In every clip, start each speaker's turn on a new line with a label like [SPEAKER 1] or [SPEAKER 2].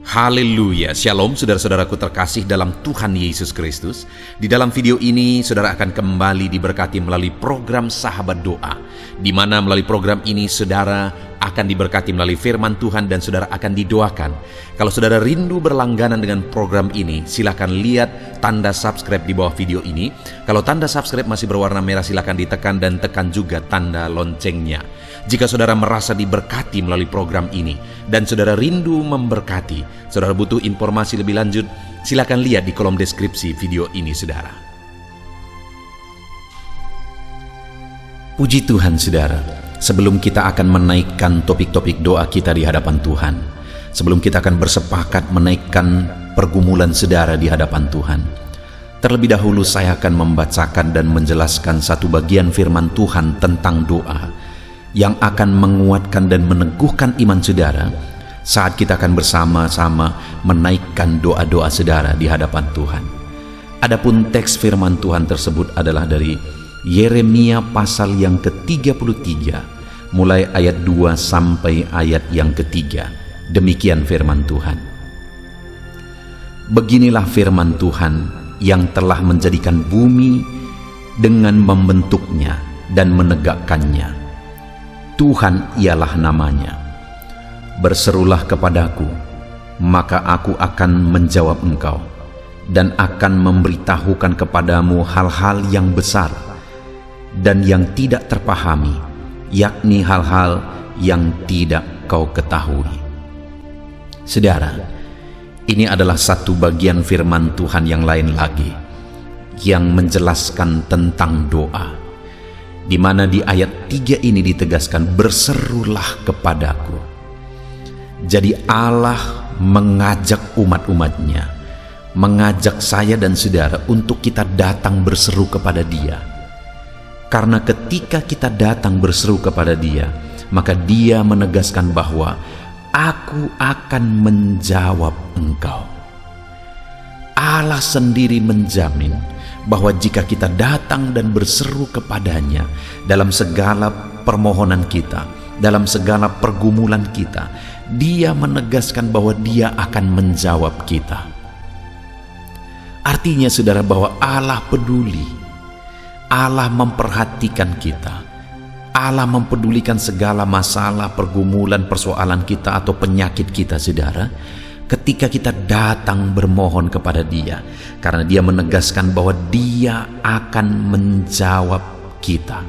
[SPEAKER 1] Haleluya, Shalom saudara-saudaraku terkasih dalam Tuhan Yesus Kristus. Di dalam video ini saudara akan kembali diberkati melalui program Sahabat Doa, di mana melalui program ini saudara akan diberkati melalui firman Tuhan dan saudara akan didoakan. Kalau saudara rindu berlangganan dengan program ini, silakan lihat tanda subscribe di bawah video ini. Kalau tanda subscribe masih berwarna merah, silakan ditekan dan tekan juga tanda loncengnya. Jika saudara merasa diberkati melalui program ini dan saudara rindu memberkati, saudara butuh informasi lebih lanjut, silakan lihat di kolom deskripsi video ini saudara. Puji Tuhan saudara, sebelum kita akan menaikkan topik-topik doa kita di hadapan Tuhan, sebelum kita akan bersepakat menaikkan pergumulan saudara di hadapan Tuhan, terlebih dahulu saya akan membacakan dan menjelaskan satu bagian firman Tuhan tentang doa yang akan menguatkan dan meneguhkan iman saudara saat kita akan bersama-sama menaikkan doa-doa saudara di hadapan Tuhan. Adapun teks firman Tuhan tersebut adalah dari Yeremia pasal yang ke-33 mulai ayat 2 sampai ayat yang ketiga. Demikian firman Tuhan. Beginilah firman Tuhan yang telah menjadikan bumi dengan membentuknya dan menegakkannya. Tuhan ialah namanya. Berserulah kepadaku, maka aku akan menjawab engkau, dan akan memberitahukan kepadamu hal-hal yang besar dan yang tidak terpahami, yakni hal-hal yang tidak kau ketahui. Saudara, ini adalah satu bagian firman Tuhan yang lain lagi, yang menjelaskan tentang doa, di mana di ayat 3 ini ditegaskan, berserulah kepadaku. Jadi Allah mengajak umat-umatnya, mengajak saya dan saudara untuk kita datang berseru kepada Dia. Karena ketika kita datang berseru kepada Dia, maka Dia menegaskan bahwa aku akan menjawab engkau. Allah sendiri menjamin bahwa jika kita datang dan berseru kepadanya dalam segala permohonan kita, dalam segala pergumulan kita, Dia menegaskan bahwa Dia akan menjawab kita. Artinya saudara bahwa Allah peduli, Allah memperhatikan kita, Allah mempedulikan segala masalah, pergumulan, persoalan kita atau penyakit kita saudara, ketika kita datang bermohon kepada Dia, karena Dia menegaskan bahwa Dia akan menjawab kita.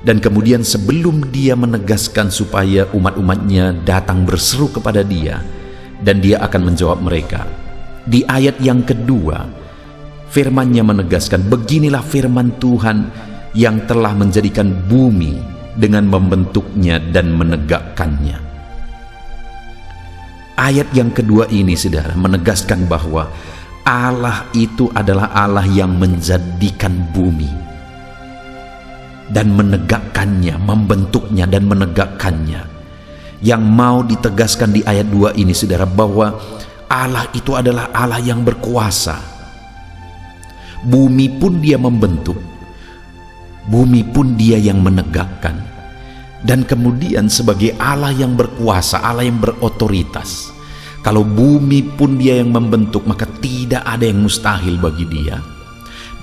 [SPEAKER 1] Dan kemudian sebelum Dia menegaskan supaya umat-umatnya datang berseru kepada Dia, dan Dia akan menjawab mereka, di ayat yang kedua firman-Nya menegaskan, beginilah firman Tuhan yang telah menjadikan bumi dengan membentuknya dan menegakkannya. Ayat yang kedua ini saudara menegaskan bahwa Allah itu adalah Allah yang menjadikan bumi dan menegakkannya, membentuknya dan menegakkannya. Yang mau ditegaskan di ayat 2 ini saudara, bahwa Allah itu adalah Allah yang berkuasa. Bumi pun Dia membentuk, bumi pun Dia yang menegakkan. Dan kemudian sebagai Allah yang berkuasa, Allah yang berotoritas, kalau bumi pun Dia yang membentuk, maka tidak ada yang mustahil bagi Dia.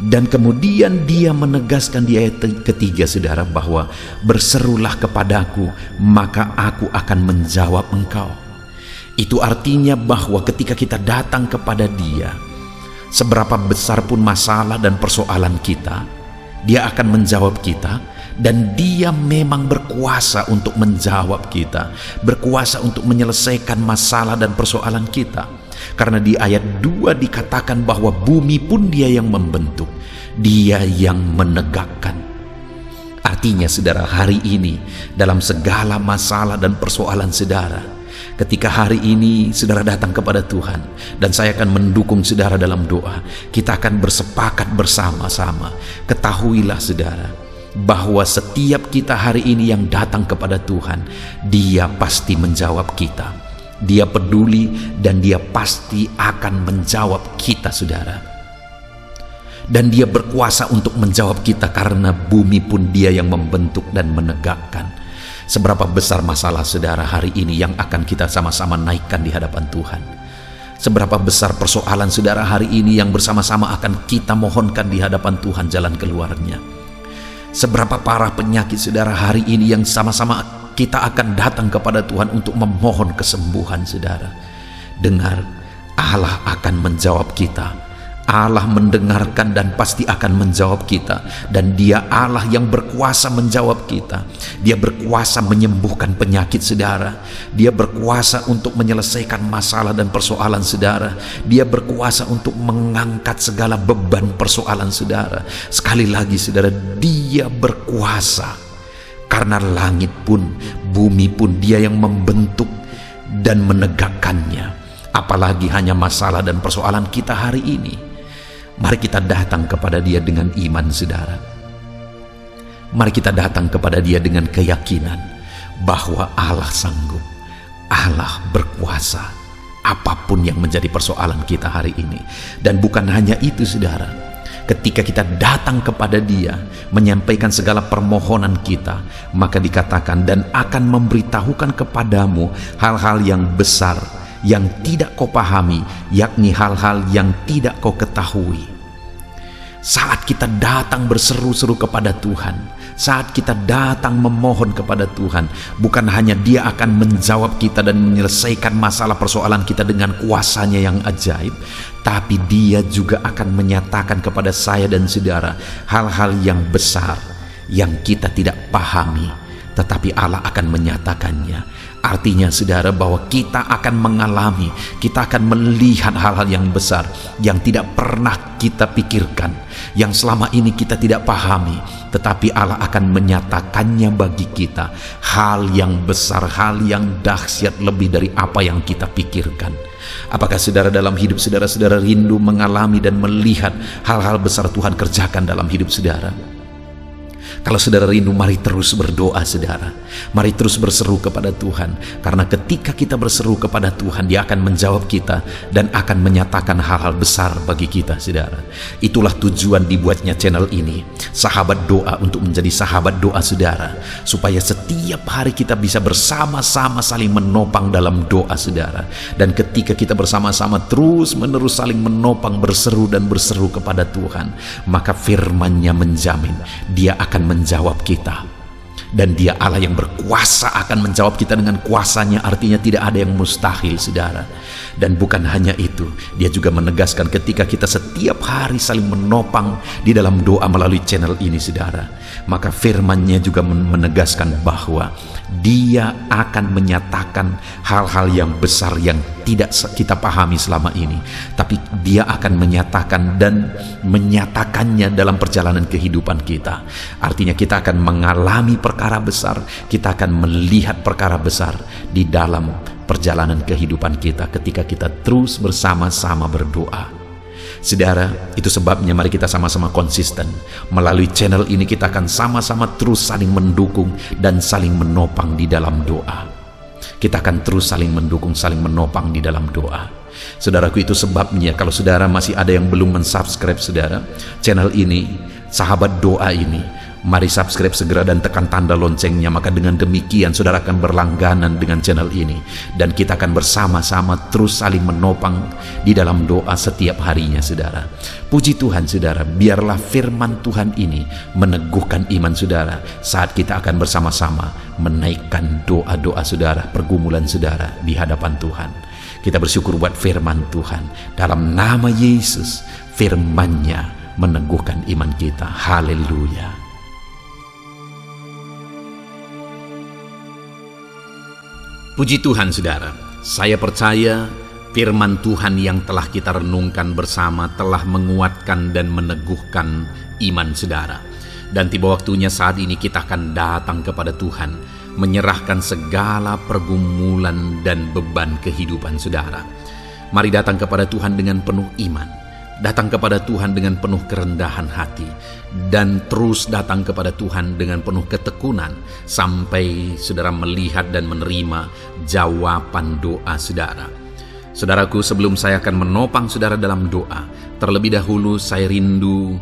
[SPEAKER 1] Dan kemudian Dia menegaskan di ayat ketiga saudara bahwa berserulah kepadaku, maka aku akan menjawab engkau. Itu artinya bahwa ketika kita datang kepada Dia, seberapa besar pun masalah dan persoalan kita, Dia akan menjawab kita. Dan Dia memang berkuasa untuk menjawab kita, berkuasa untuk menyelesaikan masalah dan persoalan kita. Karena di ayat 2 dikatakan bahwa bumi pun Dia yang membentuk, Dia yang menegakkan. Artinya saudara, hari ini dalam segala masalah dan persoalan saudara, ketika hari ini saudara datang kepada Tuhan, dan saya akan mendukung saudara dalam doa, kita akan bersepakat bersama-sama. Ketahuilah saudara, bahwa setiap kita hari ini yang datang kepada Tuhan, Dia pasti menjawab kita. Dia peduli dan Dia pasti akan menjawab kita saudara. Dan Dia berkuasa untuk menjawab kita, karena bumi pun Dia yang membentuk dan menegakkan. Seberapa besar masalah saudara hari ini yang akan kita sama-sama naikkan di hadapan Tuhan. Seberapa besar persoalan saudara hari ini yang bersama-sama akan kita mohonkan di hadapan Tuhan jalan keluarnya. Seberapa parah penyakit saudara hari ini yang sama-sama kita akan datang kepada Tuhan untuk memohon kesembuhan saudara. Dengar, Allah akan menjawab kita. Allah mendengarkan dan pasti akan menjawab kita. Dan Dia Allah yang berkuasa menjawab kita. Dia berkuasa menyembuhkan penyakit saudara. Dia berkuasa untuk menyelesaikan masalah dan persoalan saudara. Dia berkuasa untuk mengangkat segala beban persoalan saudara. Sekali lagi saudara, Dia berkuasa. Karena langit pun, bumi pun Dia yang membentuk dan menegakkannya. Apalagi hanya masalah dan persoalan kita hari ini. Mari kita datang kepada Dia dengan iman saudara. Mari kita datang kepada Dia dengan keyakinan bahwa Allah sanggup, Allah berkuasa apapun yang menjadi persoalan kita hari ini. Dan bukan hanya itu saudara, ketika kita datang kepada Dia menyampaikan segala permohonan kita, maka dikatakan dan akan memberitahukan kepadamu hal-hal yang besar yang tidak kau pahami, yakni hal-hal yang tidak kau ketahui. Saat kita datang berseru-seru kepada Tuhan, saat kita datang memohon kepada Tuhan, bukan hanya Dia akan menjawab kita dan menyelesaikan masalah persoalan kita dengan kuasanya yang ajaib, tapi Dia juga akan menyatakan kepada saya dan saudara hal-hal yang besar yang kita tidak pahami, tetapi Allah akan menyatakannya. Artinya saudara bahwa kita akan mengalami, kita akan melihat hal-hal yang besar yang tidak pernah kita pikirkan, yang selama ini kita tidak pahami, tetapi Allah akan menyatakannya bagi kita. Hal yang besar, hal yang dahsyat lebih dari apa yang kita pikirkan. Apakah saudara dalam hidup saudara rindu mengalami dan melihat hal-hal besar Tuhan kerjakan dalam hidup saudara? Kalau saudara rindu, mari terus berdoa saudara. Mari terus berseru kepada Tuhan. Karena ketika kita berseru kepada Tuhan, Dia akan menjawab kita dan akan menyatakan hal-hal besar bagi kita saudara. Itulah tujuan dibuatnya channel ini, Sahabat Doa, untuk menjadi sahabat doa saudara. Supaya setiap hari kita bisa bersama-sama saling menopang dalam doa saudara. Dan ketika kita bersama-sama terus menerus saling menopang, berseru dan berseru kepada Tuhan, maka firman-Nya menjamin Dia akan menjawab kita. Dan Dia Allah yang berkuasa akan menjawab kita dengan kuasanya. Artinya tidak ada yang mustahil saudara. Dan bukan hanya itu, Dia juga menegaskan ketika kita setiap hari saling menopang di dalam doa melalui channel ini saudara, maka firman-Nya juga menegaskan bahwa Dia akan menyatakan hal-hal yang besar yang tidak kita pahami selama ini, tapi Dia akan menyatakan dan menyatakannya dalam perjalanan kehidupan kita. Artinya kita akan mengalami perkara besar, kita akan melihat perkara besar di dalam perjalanan kehidupan kita ketika kita terus bersama-sama berdoa. Saudara, itu sebabnya mari kita sama-sama konsisten. Melalui channel ini kita akan sama-sama terus saling mendukung dan saling menopang di dalam doa. Kita akan terus saling mendukung, saling menopang di dalam doa. Saudaraku, itu sebabnya kalau saudara masih ada yang belum mensubscribe saudara channel ini, Sahabat Doa ini, mari subscribe segera dan tekan tanda loncengnya. Maka dengan demikian saudara akan berlangganan dengan channel ini, dan kita akan bersama-sama terus saling menopang di dalam doa setiap harinya saudara. Puji Tuhan saudara, biarlah firman Tuhan ini meneguhkan iman saudara saat kita akan bersama-sama menaikkan doa-doa saudara, pergumulan saudara di hadapan Tuhan. Kita bersyukur buat firman Tuhan. Dalam nama Yesus, firman-Nya meneguhkan iman kita. Haleluya. Puji Tuhan saudara, saya percaya firman Tuhan yang telah kita renungkan bersama telah menguatkan dan meneguhkan iman saudara. Dan tiba waktunya saat ini kita akan datang kepada Tuhan, menyerahkan segala pergumulan dan beban kehidupan saudara. Mari datang kepada Tuhan dengan penuh iman, datang kepada Tuhan dengan penuh kerendahan hati, dan terus datang kepada Tuhan dengan penuh ketekunan sampai saudara melihat dan menerima jawaban doa saudara. Saudaraku, sebelum saya akan menopang saudara dalam doa, terlebih dahulu saya rindu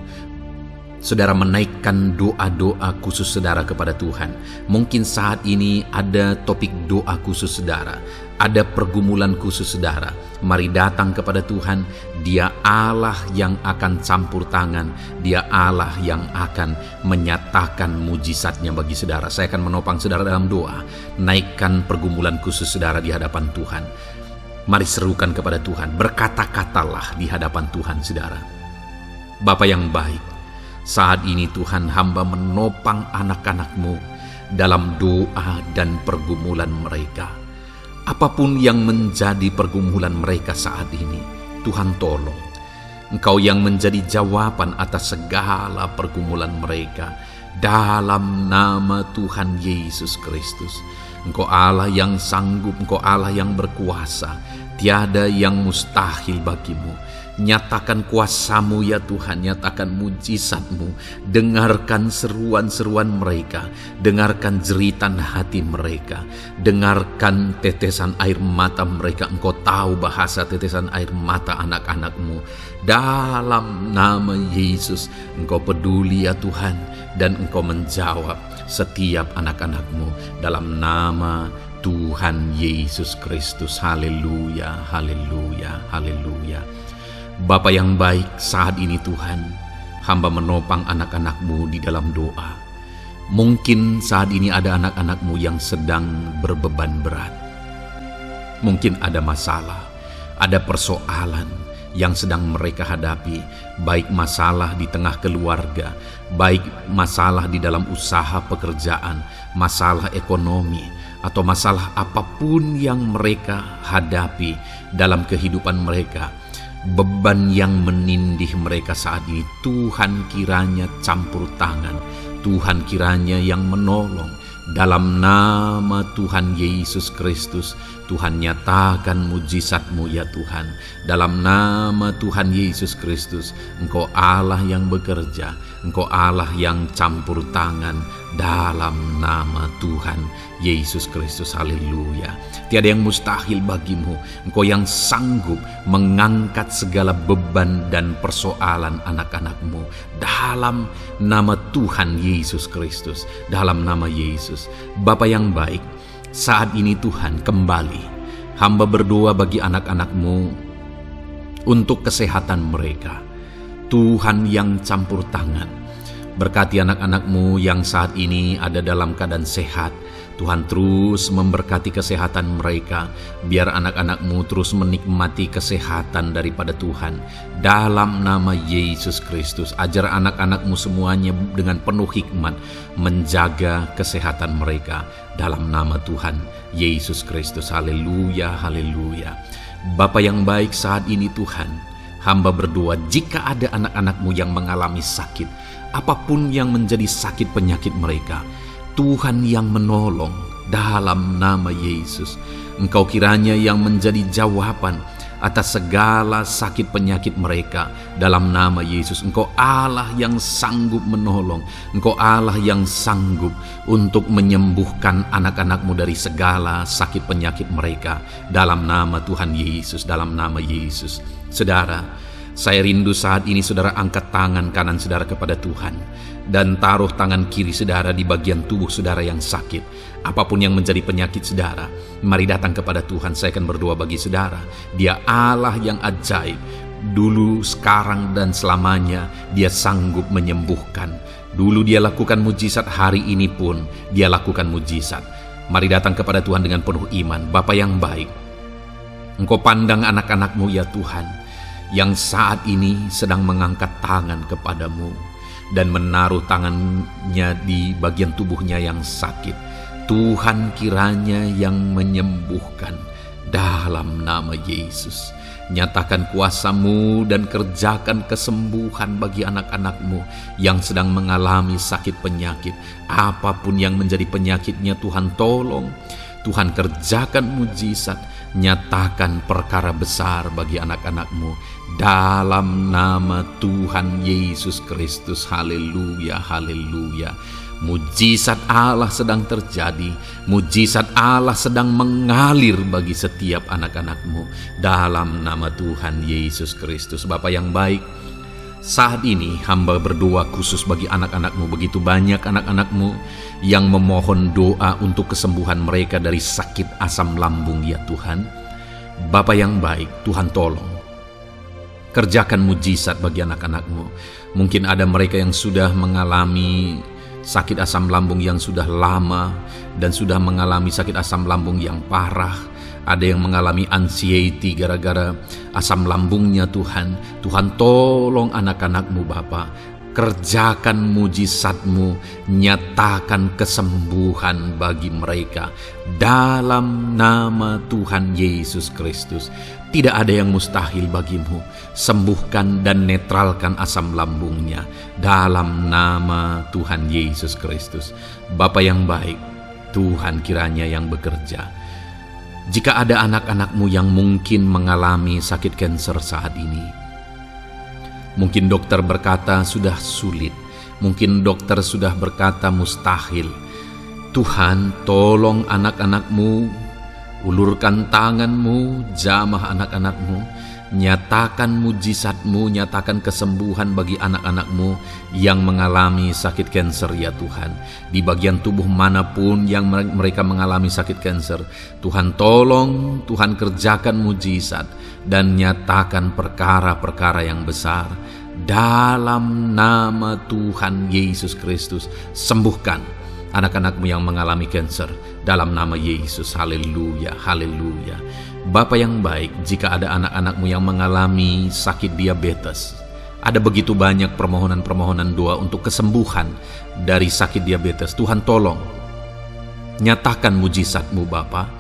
[SPEAKER 1] Saudara menaikkan doa-doa khusus saudara kepada Tuhan. Mungkin saat ini ada topik doa khusus saudara, ada pergumulan khusus saudara. Mari datang kepada Tuhan. Dia Allah yang akan campur tangan. Dia Allah yang akan menyatakan mujizatnya bagi saudara. Saya akan menopang saudara dalam doa. Naikkan pergumulan khusus saudara di hadapan Tuhan. Mari serukan kepada Tuhan. Berkata-katalah di hadapan Tuhan saudara. Bapa yang baik, saat ini Tuhan, hamba menopang anak-anak-Mu dalam doa dan pergumulan mereka. Apapun yang menjadi pergumulan mereka saat ini, Tuhan tolong. Engkau yang menjadi jawaban atas segala pergumulan mereka. Dalam nama Tuhan Yesus Kristus. Engkau Allah yang sanggup, Engkau Allah yang berkuasa. Tiada yang mustahil bagimu. Nyatakan kuasa-Mu ya Tuhan, nyatakan mujizat-Mu. Dengarkan seruan-seruan mereka, dengarkan jeritan hati mereka, dengarkan tetesan air mata mereka. Engkau tahu bahasa tetesan air mata anak-anak-Mu. Dalam nama Yesus, Engkau peduli ya Tuhan, dan Engkau menjawab setiap anak-anak-Mu dalam nama Tuhan Yesus Kristus. Haleluya, haleluya, haleluya. Bapa yang baik, saat ini Tuhan, hamba menopang anak-anak-Mu di dalam doa. Mungkin saat ini ada anak-anak-Mu yang sedang berbeban berat. Mungkin ada masalah, ada persoalan yang sedang mereka hadapi, baik masalah di tengah keluarga, baik masalah di dalam usaha pekerjaan, masalah ekonomi, atau masalah apapun yang mereka hadapi dalam kehidupan mereka. Beban yang menindih mereka saat ini, Tuhan kiranya campur tangan, Tuhan kiranya yang menolong. Dalam nama Tuhan Yesus Kristus, Tuhan nyatakan mujizat-Mu ya Tuhan. Dalam nama Tuhan Yesus Kristus, Engkau Allah yang bekerja, Engkau Allah yang campur tangan. Dalam nama Tuhan Yesus Kristus, haleluya. Tiada yang mustahil bagimu. Engkau yang sanggup mengangkat segala beban dan persoalan anak-anak-Mu. Dalam nama Tuhan Yesus Kristus, dalam nama Yesus. Bapa yang baik, saat ini Tuhan kembali hamba berdoa bagi anak-anak-Mu untuk kesehatan mereka. Tuhan yang campur tangan, berkati anak-anak-Mu yang saat ini ada dalam keadaan sehat. Tuhan terus memberkati kesehatan mereka. Biar anak-anak-Mu terus menikmati kesehatan daripada Tuhan. Dalam nama Yesus Kristus, ajar anak-anak-Mu semuanya dengan penuh hikmat menjaga kesehatan mereka. Dalam nama Tuhan Yesus Kristus, haleluya, haleluya. Bapa yang baik, saat ini Tuhan, hamba berdoa jika ada anak-anak-Mu yang mengalami sakit, apapun yang menjadi sakit penyakit mereka, Tuhan yang menolong. Dalam nama Yesus, Engkau kiranya yang menjadi jawaban atas segala sakit penyakit mereka. Dalam nama Yesus, Engkau Allah yang sanggup menolong. Engkau Allah yang sanggup untuk menyembuhkan anak-anak-Mu dari segala sakit penyakit mereka. Dalam nama Tuhan Yesus, dalam nama Yesus. Saudara, saya rindu saat ini saudara angkat tangan kanan saudara kepada Tuhan dan taruh tangan kiri saudara di bagian tubuh saudara yang sakit. Apapun yang menjadi penyakit saudara, mari datang kepada Tuhan. Saya akan berdoa bagi saudara. Dia Allah yang ajaib. Dulu, sekarang, dan selamanya Dia sanggup menyembuhkan. Dulu Dia lakukan mujizat, hari ini pun Dia lakukan mujizat. Mari datang kepada Tuhan dengan penuh iman. Bapa yang baik, Engkau pandang anak-anak-Mu ya Tuhan, yang saat ini sedang mengangkat tangan kepadamu dan menaruh tangannya di bagian tubuhnya yang sakit. Tuhan kiranya yang menyembuhkan dalam nama Yesus. Nyatakan kuasa-Mu dan kerjakan kesembuhan bagi anak-anak-Mu yang sedang mengalami sakit penyakit. Apapun yang menjadi penyakitnya, Tuhan tolong. Tuhan kerjakan mujizat, nyatakan perkara besar bagi anak-anak-Mu dalam nama Tuhan Yesus Kristus. Haleluya, haleluya. Mujizat Allah sedang terjadi, mujizat Allah sedang mengalir bagi setiap anak-anak-Mu dalam nama Tuhan Yesus Kristus. Bapa yang baik, Saat ini hamba berdoa khusus bagi anak-anak-Mu. Begitu banyak anak-anak-Mu yang memohon doa untuk kesembuhan mereka dari sakit asam lambung ya Tuhan. Bapa yang baik, Tuhan tolong. Kerjakan mujizat bagi anak-anak-Mu. Mungkin ada mereka yang sudah mengalami sakit asam lambung yang sudah lama dan sudah mengalami sakit asam lambung yang parah. Ada yang mengalami anxiety gara-gara asam lambungnya Tuhan. Tuhan tolong anak-anak-Mu Bapa. Kerjakan mujizat-Mu, nyatakan kesembuhan bagi mereka. Dalam nama Tuhan Yesus Kristus. Tidak ada yang mustahil bagimu. Sembuhkan dan netralkan asam lambungnya. Dalam nama Tuhan Yesus Kristus. Bapa yang baik, Tuhan kiranya yang bekerja. Jika ada anak-anak-Mu yang mungkin mengalami sakit kanker saat ini, mungkin dokter berkata sudah sulit, mungkin dokter sudah berkata mustahil. Tuhan, tolong anak-anak-Mu, ulurkan tangan-Mu, jamah anak-anak-Mu, nyatakan mujizat-Mu, nyatakan kesembuhan bagi anak-anak-Mu yang mengalami sakit kanker ya Tuhan. Di bagian tubuh manapun yang mereka mengalami sakit kanker, Tuhan tolong, Tuhan kerjakan mujizat dan nyatakan perkara-perkara yang besar. Dalam nama Tuhan Yesus Kristus, sembuhkan anak-anak-Mu yang mengalami kanker. Dalam nama Yesus, haleluya, haleluya. Bapa yang baik, jika ada anak-anak-Mu yang mengalami sakit diabetes, ada begitu banyak permohonan-permohonan doa untuk kesembuhan dari sakit diabetes. Tuhan tolong, nyatakan mujizat-Mu Bapa.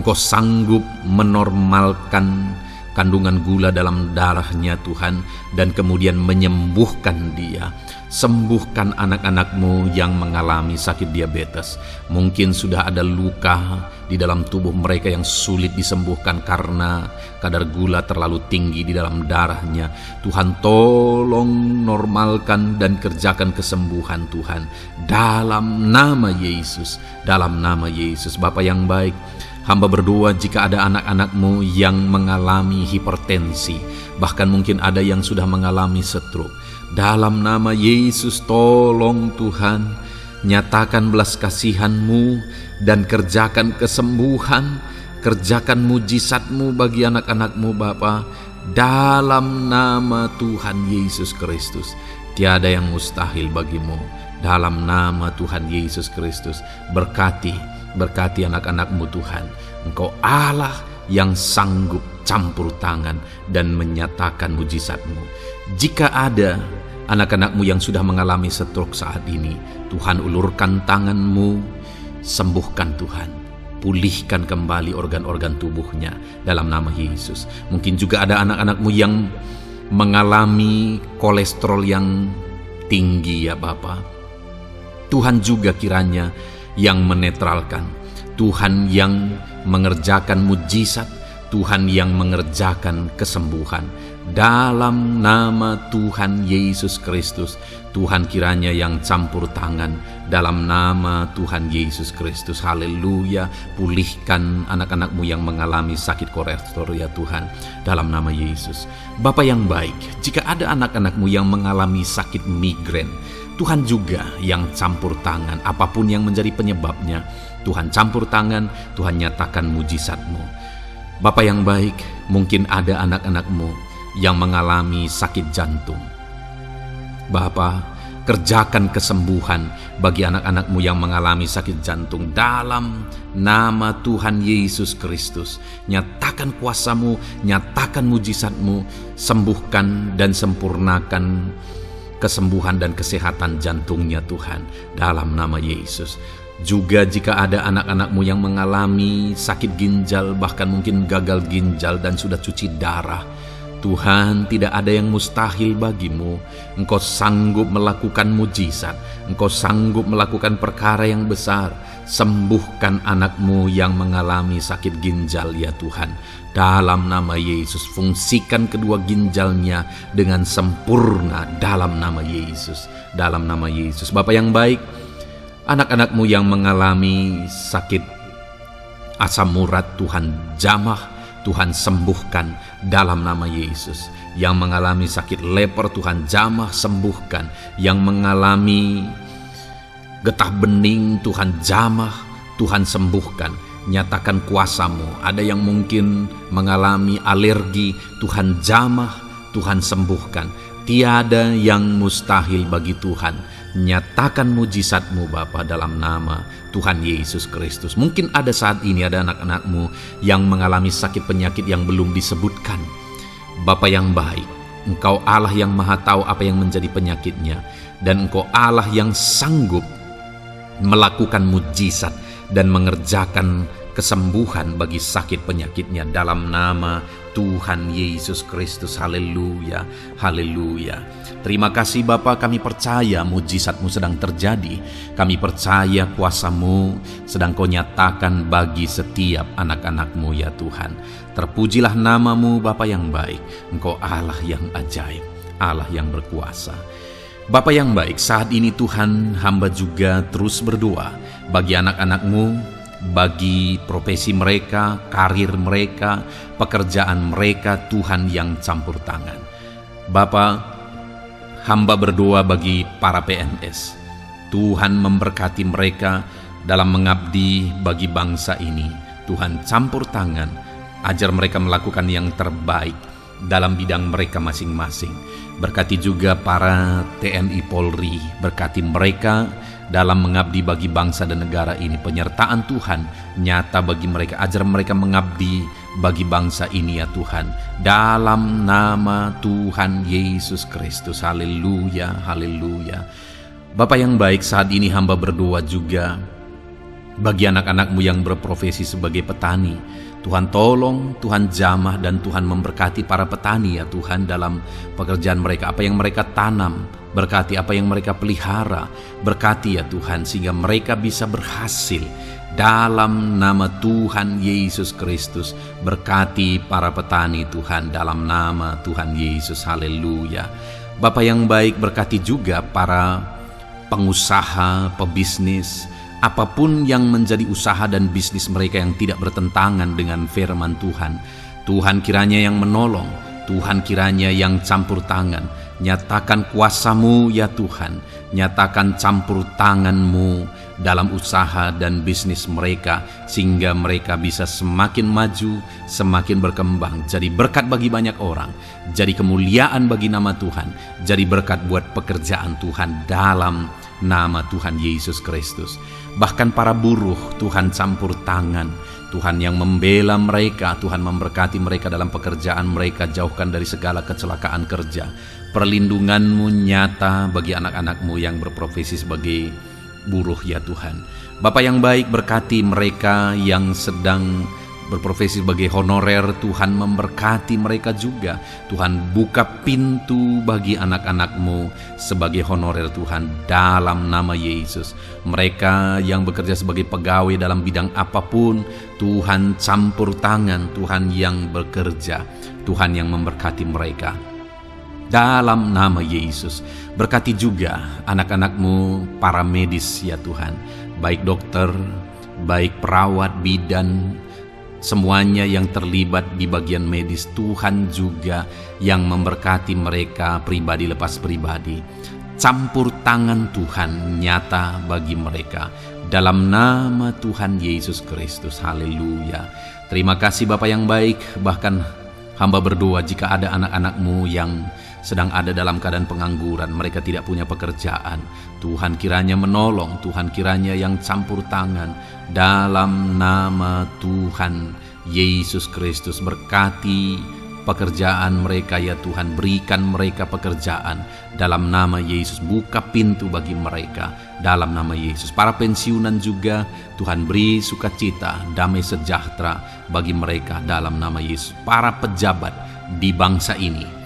[SPEAKER 1] Engkau sanggup menormalkan kandungan gula dalam darahnya Tuhan, dan kemudian menyembuhkan dia. Sembuhkan anak-anak-Mu yang mengalami sakit diabetes. Mungkin sudah ada luka di dalam tubuh mereka yang sulit disembuhkan karena kadar gula terlalu tinggi di dalam darahnya. Tuhan tolong normalkan dan kerjakan kesembuhan Tuhan. Dalam nama Yesus, dalam nama Yesus. Bapa yang baik, hamba berdoa jika ada anak-anak-Mu yang mengalami hipertensi, bahkan mungkin ada yang sudah mengalami stroke. Dalam nama Yesus, tolong Tuhan, nyatakan belas kasihan-Mu dan kerjakan kesembuhan, kerjakan mujizat-Mu bagi anak-anak-Mu Bapa. Dalam nama Tuhan Yesus Kristus, tiada yang mustahil bagimu. Dalam nama Tuhan Yesus Kristus, berkati anak-anak-Mu Tuhan. Engkau Allah yang sanggup campur tangan dan menyatakan mujizat-Mu. Jika ada anak-anak-Mu yang sudah mengalami stroke saat ini, Tuhan ulurkan tangan-Mu, sembuhkan Tuhan. Pulihkan kembali organ-organ tubuhnya dalam nama Yesus. Mungkin juga ada anak-anak-Mu yang mengalami kolesterol yang tinggi ya Bapa. Tuhan juga kiranya yang menetralkan, Tuhan yang mengerjakan mujizat, Tuhan yang mengerjakan kesembuhan. Dalam nama Tuhan Yesus Kristus, Tuhan kiranya yang campur tangan. Dalam nama Tuhan Yesus Kristus, haleluya. Pulihkan anak-anak-Mu yang mengalami sakit kolesterol ya Tuhan, dalam nama Yesus. Bapa yang baik, jika ada anak-anak-Mu yang mengalami sakit migrain, Tuhan juga yang campur tangan. Apapun yang menjadi penyebabnya, Tuhan campur tangan, Tuhan nyatakan mujizat-Mu. Bapa yang baik, mungkin ada anak-anak-Mu yang mengalami sakit jantung. Bapa, kerjakan kesembuhan bagi anak-anak-Mu yang mengalami sakit jantung. Dalam nama Tuhan Yesus Kristus, nyatakan kuasa-Mu, nyatakan mujizat-Mu, sembuhkan dan sempurnakan kesembuhan dan kesehatan jantungnya Tuhan, dalam nama Yesus. Juga jika ada anak-anak-Mu yang mengalami sakit ginjal, bahkan mungkin gagal ginjal dan sudah cuci darah, Tuhan, tidak ada yang mustahil bagimu. Engkau sanggup melakukan mujizat, Engkau sanggup melakukan perkara yang besar. Sembuhkan anak-Mu yang mengalami sakit ginjal ya Tuhan. Dalam nama Yesus, fungsikan kedua ginjalnya dengan sempurna dalam nama Yesus. Dalam nama Yesus. Bapa yang baik, anak-anak-Mu yang mengalami sakit asam urat, Tuhan jamah Tuhan sembuhkan dalam nama Yesus. Yang mengalami sakit leper, Tuhan jamah sembuhkan. Yang mengalami getah bening, Tuhan jamah, Tuhan sembuhkan. Nyatakan kuasa-Mu. Ada yang mungkin mengalami alergi, Tuhan jamah, Tuhan sembuhkan. Tiada yang mustahil bagi Tuhan. Nyatakan mujizat-Mu Bapa dalam nama Tuhan Yesus Kristus. Mungkin ada saat ini ada anak-anak-Mu yang mengalami sakit penyakit yang belum disebutkan. Bapa yang baik, Engkau Allah yang maha tahu apa yang menjadi penyakitnya. Dan Engkau Allah yang sanggup melakukan mujizat dan mengerjakan kesembuhan bagi sakit penyakitnya dalam nama Tuhan Yesus Kristus. Haleluya, haleluya. Terima kasih Bapa, kami percaya mujizat-Mu sedang terjadi. Kami percaya kuasa-Mu sedang Kau nyatakan bagi setiap anak-anak-Mu ya Tuhan. Terpujilah nama-Mu Bapa yang baik. Engkau Allah yang ajaib, Allah yang berkuasa. Bapa yang baik, saat ini Tuhan, hamba juga terus berdoa bagi anak-anak-Mu, bagi profesi mereka, karir mereka, pekerjaan mereka, Tuhan yang campur tangan. Bapa, hamba berdoa bagi para PNS. Tuhan memberkati mereka dalam mengabdi bagi bangsa ini. Tuhan campur tangan, ajar mereka melakukan yang terbaik dalam bidang mereka masing-masing. Berkati juga para TNI Polri, berkati mereka dalam mengabdi bagi bangsa dan negara ini. Penyertaan Tuhan nyata bagi mereka, ajar mereka mengabdi bagi bangsa ini ya Tuhan. Dalam nama Tuhan Yesus Kristus. Haleluya, haleluya. Bapa yang baik, saat ini hamba berdoa juga bagi anak-anak-Mu yang berprofesi sebagai petani. Tuhan tolong, Tuhan jamah, dan Tuhan memberkati para petani ya Tuhan dalam pekerjaan mereka. Apa yang mereka tanam, berkati apa yang mereka pelihara, berkati ya Tuhan sehingga mereka bisa berhasil. Dalam nama Tuhan Yesus Kristus, berkati para petani Tuhan dalam nama Tuhan Yesus. Haleluya. Bapa yang baik, berkati juga para pengusaha, pebisnis, apapun yang menjadi usaha dan bisnis mereka yang tidak bertentangan dengan firman Tuhan. Tuhan kiranya yang menolong, Tuhan kiranya yang campur tangan. Nyatakan kuasa-Mu ya Tuhan, nyatakan campur tangan-Mu dalam usaha dan bisnis mereka, sehingga mereka bisa semakin maju, semakin berkembang, jadi berkat bagi banyak orang, jadi kemuliaan bagi nama Tuhan, jadi berkat buat pekerjaan Tuhan dalam nama Tuhan Yesus Kristus. Bahkan para buruh, Tuhan campur tangan, Tuhan yang membela mereka, Tuhan memberkati mereka dalam pekerjaan mereka, jauhkan dari segala kecelakaan kerja. Perlindungan-Mu nyata bagi anak-anak-Mu yang berprofesi sebagai buruh ya Tuhan. Bapa yang baik, berkati mereka yang sedang berprofesi sebagai honorer, Tuhan memberkati mereka juga. Tuhan buka pintu bagi anak-anak-Mu sebagai honorer Tuhan dalam nama Yesus. Mereka yang bekerja sebagai pegawai dalam bidang apapun, Tuhan campur tangan, Tuhan yang bekerja, Tuhan yang memberkati mereka dalam nama Yesus. Berkati juga anak-anak-Mu para medis ya Tuhan, baik dokter, baik perawat, bidan, semuanya yang terlibat di bagian medis. Tuhan juga yang memberkati mereka pribadi lepas pribadi. Campur tangan Tuhan nyata bagi mereka dalam nama Tuhan Yesus Kristus. Haleluya. Terima kasih Bapa yang baik. Bahkan hamba berdoa jika ada anak-anak-Mu yang sedang ada dalam keadaan pengangguran, mereka tidak punya pekerjaan, Tuhan kiranya menolong, Tuhan kiranya yang campur tangan dalam nama Tuhan Yesus Kristus. Berkati pekerjaan mereka ya Tuhan, berikan mereka pekerjaan dalam nama Yesus. Buka pintu bagi mereka dalam nama Yesus. Para pensiunan juga Tuhan beri sukacita, damai sejahtera bagi mereka dalam nama Yesus. Para pejabat di bangsa ini,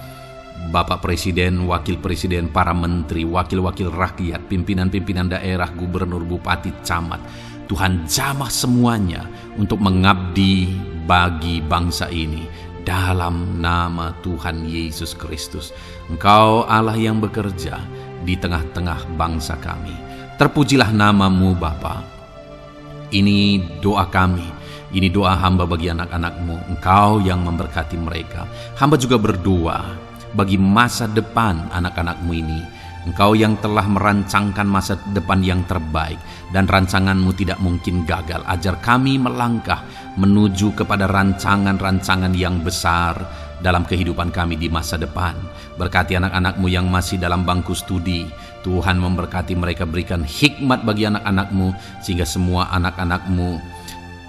[SPEAKER 1] Bapak Presiden, Wakil Presiden, para menteri, wakil-wakil rakyat, pimpinan-pimpinan daerah, gubernur, bupati, camat, Tuhan jamah semuanya untuk mengabdi bagi bangsa ini dalam nama Tuhan Yesus Kristus. Engkau Allah yang bekerja di tengah-tengah bangsa kami. Terpujilah nama-Mu Bapa. Ini doa kami Ini doa hamba bagi anak-anak-Mu, Engkau yang memberkati mereka. Hamba juga berdoa bagi masa depan anak-anak-Mu ini. Engkau yang telah merancangkan masa depan yang terbaik, dan rancangan-Mu tidak mungkin gagal. Ajar kami melangkah menuju kepada rancangan-rancangan yang besar dalam kehidupan kami di masa depan. Berkati anak-anak-Mu yang masih dalam bangku studi. Tuhan memberkati mereka, berikan hikmat bagi anak-anak-Mu, sehingga semua anak-anak-Mu,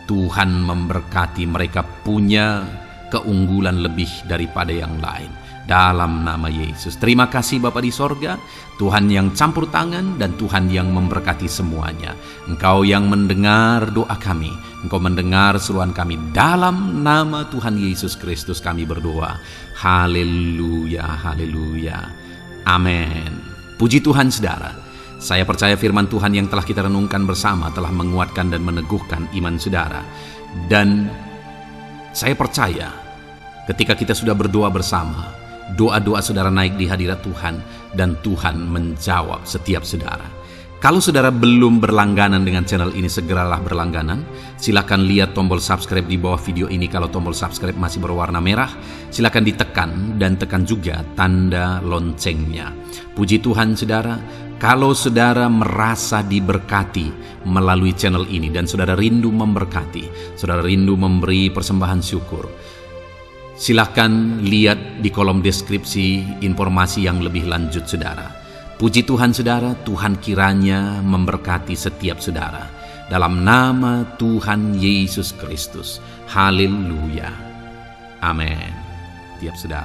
[SPEAKER 1] Tuhan memberkati mereka punya keunggulan lebih daripada yang lain. Dalam nama Yesus. Terima kasih Bapa di sorga, Tuhan yang campur tangan dan Tuhan yang memberkati semuanya. Engkau yang mendengar doa kami, Engkau mendengar seruan kami. Dalam nama Tuhan Yesus Kristus kami berdoa. Haleluya, haleluya. Amin. Puji Tuhan saudara. Saya percaya firman Tuhan yang telah kita renungkan bersama telah menguatkan dan meneguhkan iman saudara. Dan saya percaya ketika kita sudah berdoa bersama, doa-doa saudara naik di hadirat Tuhan, dan Tuhan menjawab setiap saudara. Kalau saudara belum berlangganan dengan channel ini, segeralah berlangganan. Silakan lihat tombol subscribe di bawah video ini. Kalau tombol subscribe masih berwarna merah, silakan ditekan dan tekan juga tanda loncengnya. Puji Tuhan saudara, kalau saudara merasa diberkati melalui channel ini dan saudara rindu memberkati, saudara rindu memberi persembahan syukur, silakan lihat di kolom deskripsi informasi yang lebih lanjut saudara. Puji Tuhan saudara, Tuhan kiranya memberkati setiap saudara. Dalam nama Tuhan Yesus Kristus. Haleluya. Amin. Tiap saudara.